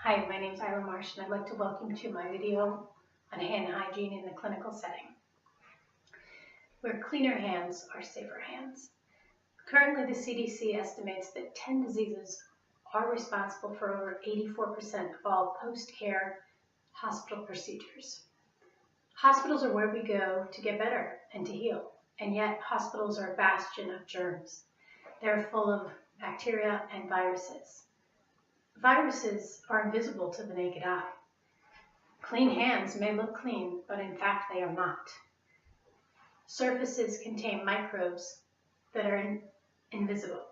Hi, my name is Ira Marsh, and I'd like to welcome you to my video on hand hygiene in the clinical setting, where cleaner hands are safer hands. Currently, the CDC estimates that 10 diseases are responsible for over 84% of all post-care hospital procedures. Hospitals are where we go to get better and to heal, and yet hospitals are a bastion of germs. They're full of bacteria and viruses. Viruses are invisible to the naked eye. Clean hands may look clean, but in fact they are not. Surfaces contain microbes that are invisible.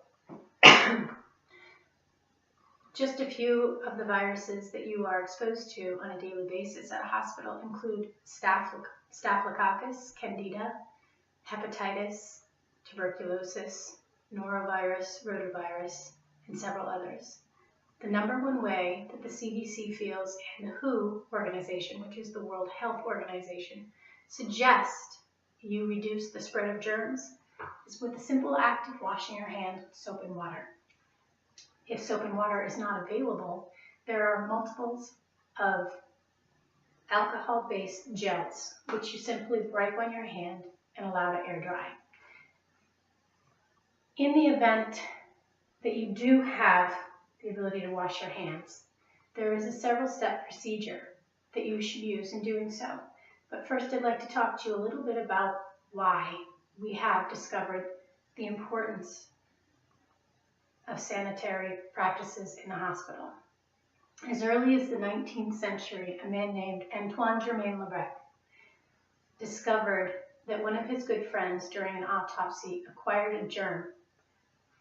Just a few of the viruses that you are exposed to on a daily basis at a hospital include Staphylococcus, Candida, hepatitis, tuberculosis, norovirus, rotavirus, and several others. The number one way that the CDC feels and the WHO organization, which is the World Health Organization, suggest you reduce the spread of germs is with the simple act of washing your hands with soap and water. If soap and water is not available, there are multiples of alcohol-based gels, which you simply wipe on your hand and allow to air dry. In the event that you do have the ability to wash your hands, there is a several-step procedure that you should use in doing so. But first, I'd like to talk to you a little bit about why we have discovered the importance of sanitary practices in the hospital. As early as the 19th century, a man named Antoine Germain Lebrec discovered that one of his good friends during an autopsy acquired a germ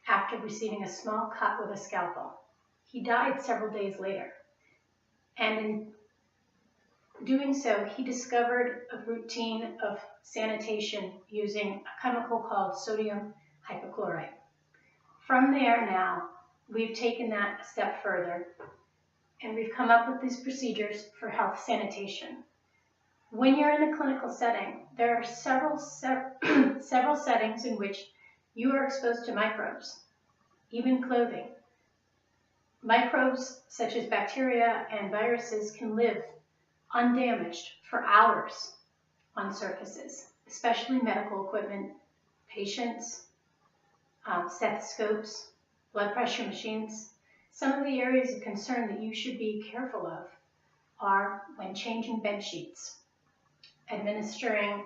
after receiving a small cut with a scalpel. He died several days later, and in doing so, he discovered a routine of sanitation using a chemical called sodium hypochlorite. From there now, we've taken that a step further, and we've come up with these procedures for health sanitation. When you're in a clinical setting, there are several settings in which you are exposed to microbes, even clothing. Microbes such as bacteria and viruses can live undamaged for hours on surfaces, especially medical equipment, patients, stethoscopes, blood pressure machines. Some of the areas of concern that you should be careful of are when changing bed sheets, administering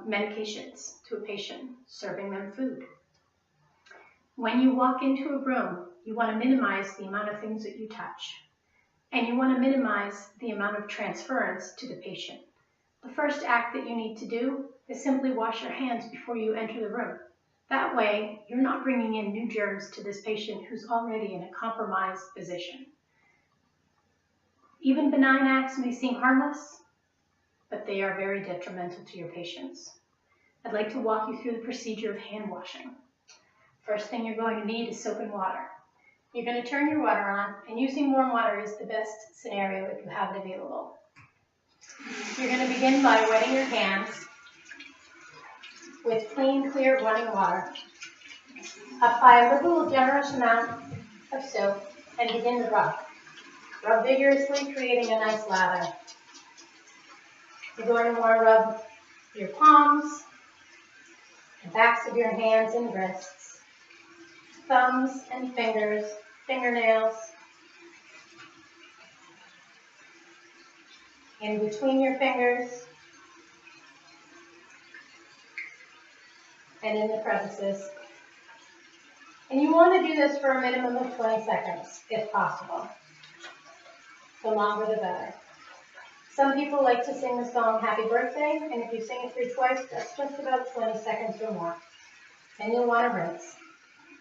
medications to a patient, serving them food. When you walk into a room, you want to minimize the amount of things that you touch, and you want to minimize the amount of transference to the patient. The first act that you need to do is simply wash your hands before you enter the room. That way, you're not bringing in new germs to this patient who's already in a compromised position. Even benign acts may seem harmless, but they are very detrimental to your patients. I'd like to walk you through the procedure of hand washing. First thing you're going to need is soap and water. You're going to turn your water on, and using warm water is the best scenario if you have it available. You're going to begin by wetting your hands with clean, clear running water. Apply a little generous amount of soap and begin to rub. Rub vigorously, creating a nice lather. You're going to want to rub your palms, the backs of your hands and wrists, thumbs and fingers, fingernails, in between your fingers, and in the crevices. And you want to do this for a minimum of 20 seconds, if possible. The longer the better. Some people like to sing the song Happy Birthday, and if you sing it through twice, that's just about 20 seconds or more. Then you'll want to rinse.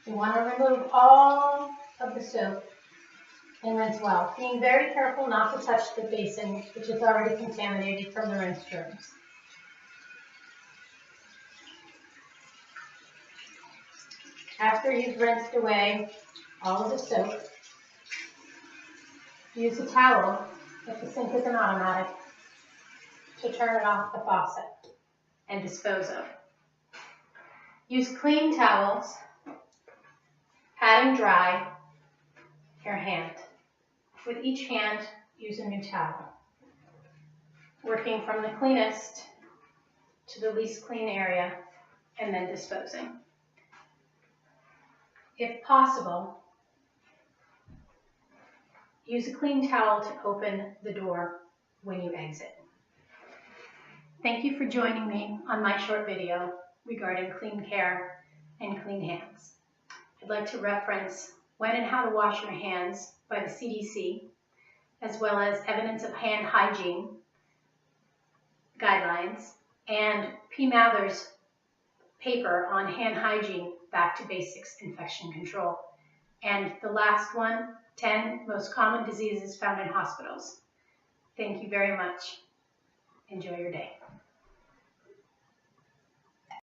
You want to remove all of the soap and rinse well, being very careful not to touch the basin, which is already contaminated from the rinse germs. After you've rinsed away all of the soap, use a towel, if the sink is an automatic, to turn it off the faucet and dispose of. Use clean towels, pat and dry your hand. With each hand, use a new towel, working from the cleanest to the least clean area and then disposing. If possible, use a clean towel to open the door when you exit. Thank you for joining me on my short video regarding clean care and clean hands. I'd like to reference When and How to Wash Your Hands by the CDC, as well as Evidence of Hand Hygiene guidelines, and P. Mather's paper on hand hygiene, Back to Basics Infection Control. And the last one, 10 Most Common Diseases Found in Hospitals. Thank you very much. Enjoy your day.